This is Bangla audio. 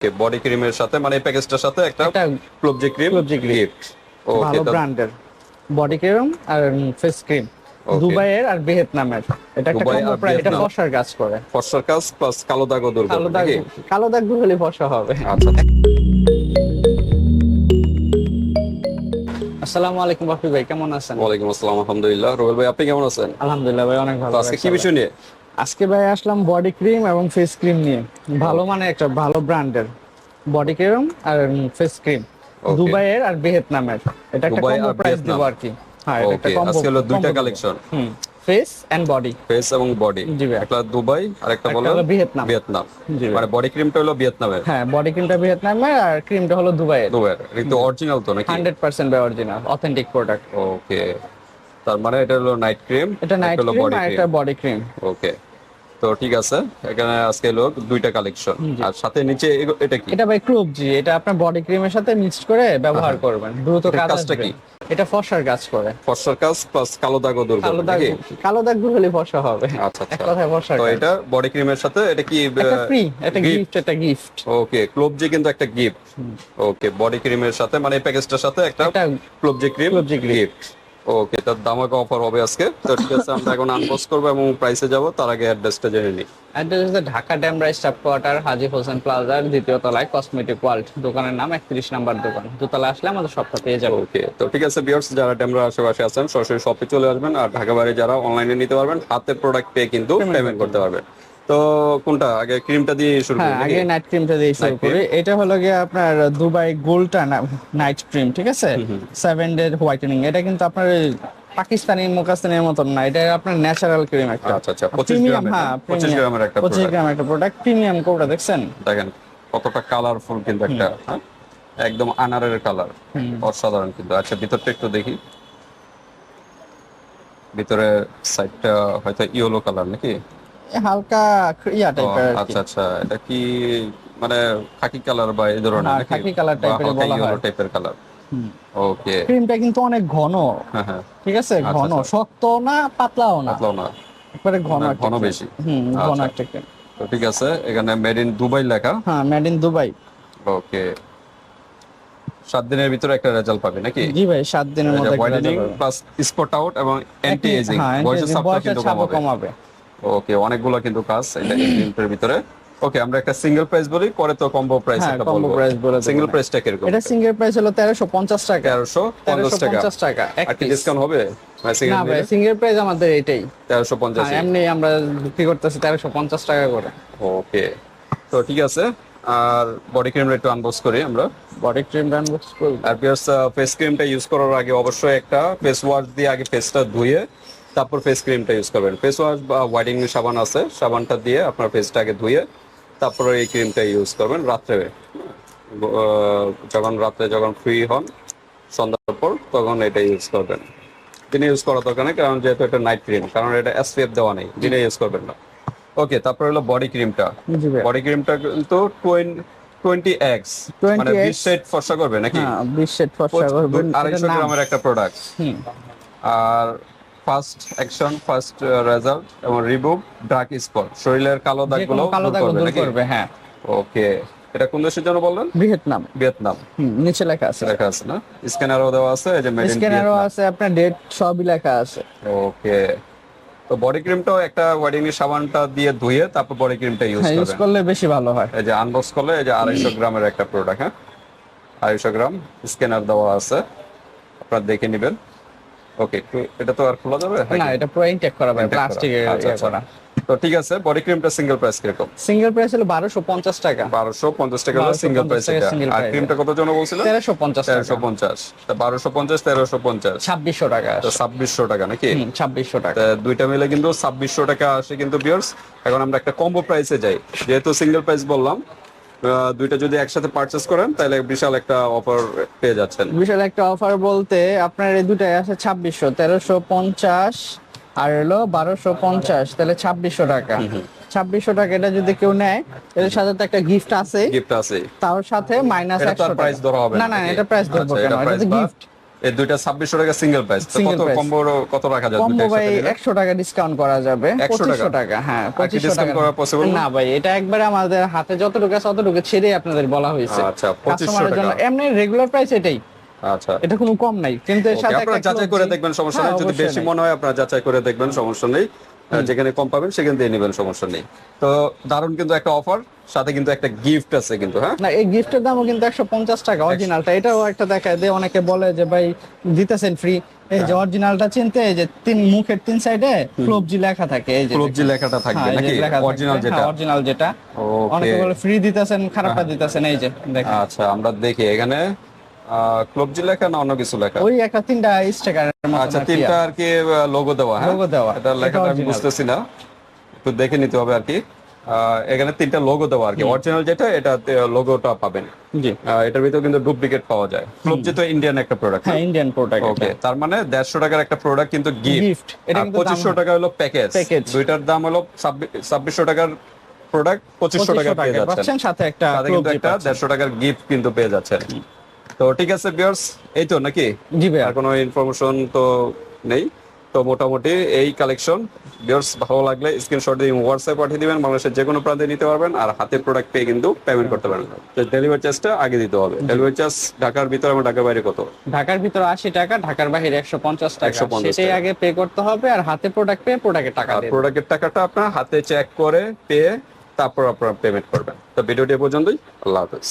বডি ক্রিমের সাথে মানে এই প্যাকেজটার সাথে একটা ক্লোবজি ক্রিম গিফট। ওকে, ভালো ব্র্যান্ডের বডি ক্রিম আর ফেস ক্রিম দুবাইয়ের আর ভিয়েতনামের। এটা একটা দুবাই কম্বো আর প্রাইস, এটা ভিয়েতনাম। ফর্সার কাজ করে। ফর্সার কাজ প্লাস কালো দাগও দূর কালো করবে দাগ, নাকি? কালো দাগ দূর হলে ফর্সা হবে। আচ্ছা। আসসালামু আলাইকুম বাপি ভাই, কেমন আছেন? ওয়ালাইকুম আসসালাম, আলহামদুলিল্লাহ। রোবেল ভাই, আপনি কেমন আছেন? আলহামদুলিল্লাহ ভাই, অনেক ভালো তো আজকে কি আছি। বিষয় নিয়ে? আজকে ভাই আসলাম বডি ক্রিম এবং ফেস ক্রিম নিয়ে। ভালো মানে একটা ভালো ব্র্যান্ডের বডি ক্রিম আর ফেস ক্রিম দুবাইয়ের আর ভিয়েতনামের। এটা একটা দুবাই কম্বো আর প্রাইস দিব ভিয়েতনাম। আর কি। হ্যাঁ, এটা একটা ওকে, কম্বো। আজকে হলো দুইটা collection, face and body. Face এবং বডি। জি ভাই। একটা দুবাই আর একটা বলো হলো ভিয়েতনাম। ভিয়েতনাম। জি ভাই। মানে বডি ক্রিমটা হলো ভিয়েতনামের, হ্যাঁ, বডি ক্রিমটা ভিয়েতনামের আর ক্রিমটা হলো দুবাইয়ের। দুবাইয়ের। কিন্তু অরিজিনাল তো নাকি? 100% বাই অরিজিনাল অথেন্টিক প্রোডাক্ট। ওকে, তার মানে এটা হলো নাইট ক্রিম, এটা নাইট হলো ক্রিম বডি আর ক্রিম। এটা বডি ক্রিম। ওকে, তো ঠিক আছে। এখানে আজকে লোক দুইটা কালেকশন, আর সাথে নিচে এটা কি? এটা ভাই ক্লোবজি, এটা আপনার বডি ক্রিমের সাথে মিক্সড করে ব্যবহার করবেন, দ্রুত এটার কাজ কাজটা আসবে। কি? এটা ফর্সার কাজ করে। ফর্সার কাজ প্লাস কালো দাগও দূর কালো করবে দাগ, নাকি? কালো দাগ দূর হলে ফর্সা হবে। আচ্ছা এক আচ্ছা। কথায় ফর্সার তো কাজ। এটা বডি ক্রিমের সাথে এটা কি এটা ফ্রি, এটা gift? গিফট, এটা গিফট। ওকে, ক্লোবজি কিন্তু একটা গিফট। ওকে, বডি ক্রিমের সাথে মানে এই প্যাকেজটার সাথে একটা এটা ক্লোবজি ক্রিম ক্লোবজি ক্রিম। গিফট। ওকে, তার দামাকা অফার হবে আজকে। তো ঠিক আছে, আমরা এখন আনবক্স করবো এবং প্রাইসে যাব, তার আগে অ্যাড্রেসটা জেনে নিই। অ্যাড্রেস হচ্ছে ঢাকা ড্যামরা স্টাফ কোয়ার্টার, হাজী হোসেন প্লাজার দ্বিতীয় তলায়, কসমেটিক ওয়ার্ল্ড। দোকানের নাম 31 নাম্বার দোকান। দোতলায় আসলে আমাদের শপটা পেয়ে যাবে। ওকে, তো ঠিক আছে ভিউয়ার্স, যারা ডেমরা আশেপাশে আছেন সরাসরি শপে চলে আসবেন, আর ঢাকা বাইরে যারা অনলাইনে নিতে পারবেন হাতে প্রোডাক্ট পেয়ে কিন্তু পেমেন্ট করতে পারবেন। তো কোনটা আগে, ক্রিমটা দিয়ে শুরু হ্যাঁ, করি নাকি? আগে নাইট ক্রিমটা দিয়ে শুরু Night cream? করি। এটা হলো গিয়ে আপনার দুবাই গোল্ডটা নাইট ক্রিম, ঠিক আছে? 7 ডে হোয়াইটেনিং। এটা কিন্তু আপনার ওই পাকিস্তানি মোকাস্তানের মতন না, এটা আপনার ন্যাচারাল ক্রিম একটা। আচ্ছা আচ্ছা, 25 প্রিমিয়াম, গ্রামের, হ্যাঁ 25 গ্রামের একটা 25 প্রোডাক্ট। গ্রামের একটা প্রোডাক্ট, প্রিমিয়াম কোডটা দেখছেন? দেখেন কতটা কালারফুল কিন্তু একটা, হ্যাঁ একদম আনারের কালার, অসাধারণ কিন্তু। আচ্ছা, ভিতরটা একটু দেখি। ভিতরে সাইডটা হয়তো ইয়েলো কালার নাকি? হালকা ইয়া ও, টাইপের আর কি। আচ্ছা আচ্ছা, এটা কি মানে খাকি কালার বা এই ধরনের হ্যাঁ, নাকি? খাকি কালার বা টাইপের হালকা বলা ইয়েলো হয়। টাইপের কালার। ওকে, ক্রিমটা কিন্তু অনেক ঘন, হ্যাঁ হ্যাঁ, ঠিক আছে? আচ্ছা, ঘন, আচ্ছা। শক্ত না পাতলাও না, পাতলাও না, একবারে ঘন না, একটা ঘন cream। বেশি। ঘন আচ্ছা। একটা ক্রিম। তো ঠিক আছে, এখানে মেড ইন দুবাই লেখা। হ্যাঁ, মেড ইন দুবাই। ওকে, 7 দিনের ভিতরে একটা রেজাল্ট পাবে নাকি? জি ভাই, 7 দিনের মধ্যে একটা হোয়াইটেনিং result হবে। প্লাস স্পট আউট এবং অ্যান্টি এজিং, হ্যাঁ, বয়সের ছাপটা বয়সের কিন্তু ছাপও কমাবে। কমাবে। ওকে, অনেকগুলো কিন্তু কাজ এটা এই ক্রিমটার ভিতরে। ওকে, আমরা একটা সিঙ্গেল প্রাইস বলি, পরে তো কম্বো প্রাইস হ্যাঁ, একটা combo বলবো। price বলে দেব সিঙ্গেল না। প্রাইসটা কিরকম? এটা সিঙ্গেল প্রাইস হলো 1350 টাকা। 1350 টাকা। 1350 টাকা এক আর কি পিস। ডিসকাউন্ট হবে? ভাই না সিঙ্গেল ভাই, নিলে সিঙ্গেল প্রাইস আমাদের এটাই। 1350। হ্যাঁ, এমনি আমরা বিক্রি করতেছি 1350 টাকা করে। ওকে, তো ঠিক আছে। আর বডি ক্রিমটা একটু আনবক্স করি আমরা। বডি ক্রিম আনবক্স করব। আর প্লাস ফেস ক্রিমটা ইউজ করার আগে অবশ্যই একটা ফেস ওয়াশ দিয়ে আগে ফেসটা ধুয়ে তারপর ফেস ক্রিমটা ইউজ করবেন। ফেস ওয়াশ বা হোয়াইটেনিং সাবান আছে, সাবানটা দিয়ে আপনার ফেসটা আগে ধুয়ে তারপরে এই ক্রিমটা ইউজ করবেন রাত্রে। যখন ফ্রি হন সন্ধ্যার পর, তখন এটা ইউজ করবেন। দিনে ইউজ করা দরকার নেই, কারণ যেহেতু এটা নাইট ক্রিম, কারণ এটা এসপিএফ দেওয়া নেই, দিনে ইউজ করবেন না। ওকে, তারপর হলো বডি ক্রিমটা। জি ভাই। বডি ক্রিমটা কিন্তু 20x, মানে 20 শেড ফর্সা করবে নাকি? হ্যাঁ, 20 সেট ফর্সা করবেন। 250 গ্রামের একটা প্রোডাক্ট। আর ফার্স্ট অ্যাকশন, ফার্স্ট রেজাল্ট এবং রিমুভ ডার্ক স্পট, শরীরের কালো দাগগুলো কালো দূর দাগ করবে দূর নাকি? করবে, হ্যাঁ। ওকে, এটা কোন দেশের জন্য বললেন? ভিয়েতনাম। ভিয়েতনাম নিচে লেখা আছে। লেখা আছে না? স্ক্যানারও দেওয়া আছে, এই যে মেড ইন স্ক্যানারও ভিয়েতনাম। আছে, আপনার ডেট সবই লেখা আছে। ওকে, তো বডি ক্রিমটাও একটা ওয়েডিং সাবানটা দিয়ে ধুয়ে তারপর বডি ক্রিমটা ইউজ হ্যাঁ, ইউজ করবেন। করলে বেশি ভালো হয়। এই যে আনবক্স করলে এই যে 250 গ্রামের একটা প্রোডাক্ট, হ্যাঁ 250 গ্রাম, স্ক্যানার দেওয়া আছে, আপনারা দেখে নেবেন। ওকে, এটা তো আর খোলা যাবে না, এটা পুরো ইনটেক করা ভাই, প্লাস্টিকের ইয়ে করা। তো ঠিক আছে, বডি ক্রিমটা সিঙ্গেল প্রাইস কিরকম? সিঙ্গেল প্রাইস হলো 1250 টাকা। 1250 টাকা হলো সিঙ্গেল 1250 প্রাইস টাকা এটা। single আর price ক্রিমটা কত জন বলছিলেন? 1350 টাকা। 1350, তা 1250 1350, 2600 টাকা তো আসে। 2600 টাকা নাকি? 2600 টাকা। তা দুইটা মিলে কিন্তু 2600 টাকা আসে কিন্তু ভিউয়ার্স। এখন আমরা একটা কম্বো প্রাইসে যাই, যেহেতু সিঙ্গেল প্রাইস বললাম, দুইটা যদি একসাথে পারচেজ করেন তাহলে বিশাল একটা অফার পেয়ে যাচ্ছেন। বিশাল একটা অফার বলতে আপনার এই দুটাই আছে 2600, 1350 আর হলো 1250, তাহলে 2600 টাকা। 2600 টাকা এটা যদি কেউ নেয়, এর সাথে তো একটা গিফট আছে, গিফট আছে, তার সাথে মাইনাস এটা তো 100 আর টাকা। প্রাইস ধরা হবে না না, নাকি? এটা প্রাইস ধরবো আচ্ছা, কেন, এটা এটা প্রাইস তো বা গিফট। এই দুইটা 2600 টাকা সিঙ্গেল প্রাইস। তো Single কত price। কম্বো কত রাখা যায় কম্বো দুইটা ভাই একসাথে নিলে? 100 টাকা ডিসকাউন্ট করা যাবে, 100 2500 টাকা। হ্যাঁ, আর কি 2500 discount টাকা করা possible না? না ভাই, এটা একবারে আমাদের হাতে যতটুকু আছে ততটুকু ছেড়ে আপনাদের বলা হয়েছে। আচ্ছা, 2500 কাস্টমারের জন্য টাকা। এমনি রেগুলার প্রাইস এটাই, আচ্ছা, এটা কোনো কম নাই, কিন্তু এর ওকে, সাথে আপনারা একটা যাচাই করে cloth দেখবেন, সমস্যা হ্যাঁ, নেই। যদি অবশ্যই বেশি নাই। মনে হয় আপনারা যাচাই করে দেখবেন, সমস্যা নেই। যেখানে কম পাবেন সেখান থেকে নেবেন, সমস্যা নেই। তো দারুণ কিন্তু একটা অফার, সাথে কিন্তু একটা গিফট আছে কিন্তু, হ্যাঁ। না, এই গিফটের দামও কিন্তু 150 টাকা অরিজিনালটা। এটাও একটা দেখায় দে, অনেকে বলে যে ভাই দিতেছেন ফ্রি। এই যে অরিজিনালটা চিনতে, এই যে মুখের 3 সাইডে ক্লোবজি লেখা থাকে, এই যে ক্লোবজি লেখাটা থাকবে হ্যাঁ, এই যে নাকি? লেখা থাকবে। অরিজিনাল যেটা? হ্যাঁ, অরিজিনাল যেটা। ওকে। অনেকে বলে ফ্রি দিতেছেন, খারাপটা দিতেছেন, এই যে দেখেন। আচ্ছা, আমরা দেখি এখানে ক্লোবজি লেখা না অন্য কিছু লেখা? ওই একটা 3টা স্টিকারের মতো। আচ্ছা, তিনটা আর কি লোগো দেওয়া, হ্যাঁ, Logo দেওয়া। এটা এটা লেখাটা আমি original। বুঝতেছি না, একটু দেখে নিতে হবে আর কি। এখানে 3টা লোগো দেওয়া আর কি। অরিজিনাল যেটা, এটা লোগোটা পাবেন। জি, এটার ভিতরে কিন্তু ডুপ্লিকেট পাওয়া যায়। ক্লোবজি তো ইন্ডিয়ান একটা প্রোডাক্ট। হ্যাঁ, ইন্ডিয়ান প্রোডাক্ট। ওকে, তার মানে 150 টাকার একটা প্রোডাক্ট কিন্তু Gift। গিফট। এটা কিন্তু 2500 টাকা হলো প্যাকেজ। Package। দুইটার দাম হলো 2600 টাকার প্রোডাক্ট 2500 টাকা পেয়ে যাচ্ছেন। পাচ্ছেন, সাথে একটা সাথে কিন্তু ক্লোবজি একটা পাচ্ছেন। 150 টাকার গিফট কিন্তু পেয়ে যাচ্ছেন। তো ঠিক আছে ভিউয়ার্স, এই তো নাকি? জি ভাই। আর কোনো ইনফরমেশন তো নেই। তো মোটামুটি এই কালেকশন। ভিউয়ার্স, ভালো লাগলে স্ক্রিনশট দিয়ে হোয়াটসঅ্যাপ পাঠিয়ে দিবেন, বাংলাদেশের যে কোনো প্রান্তে নিতে পারবেন। আর হাতে প্রোডাক্ট পেয়ে কিন্তু পেমেন্ট করতে পারবেন। তো ডেলিভারি চার্জটা আগে দিতে হবে। ডেলিভারি চার্জ ঢাকার ভিতরে এবং ঢাকার বাইরে কত? ঢাকার ভিতরে 80 টাকা, ঢাকার বাইরে 150 টাকা। 150 সেটাই টাকা। আগে পে করতে হবে, আর হাতে প্রোডাক্ট পেয়ে প্রোডাক্টের টাকা আর দিয়ে প্রোডাক্টের টাকাটা আপনার হাতে চেক করে পেয়ে তারপর আপনারা পেমেন্ট করবেন। তো ভিডিওটি এ পর্যন্তই। আল্লাহ হাফেজ।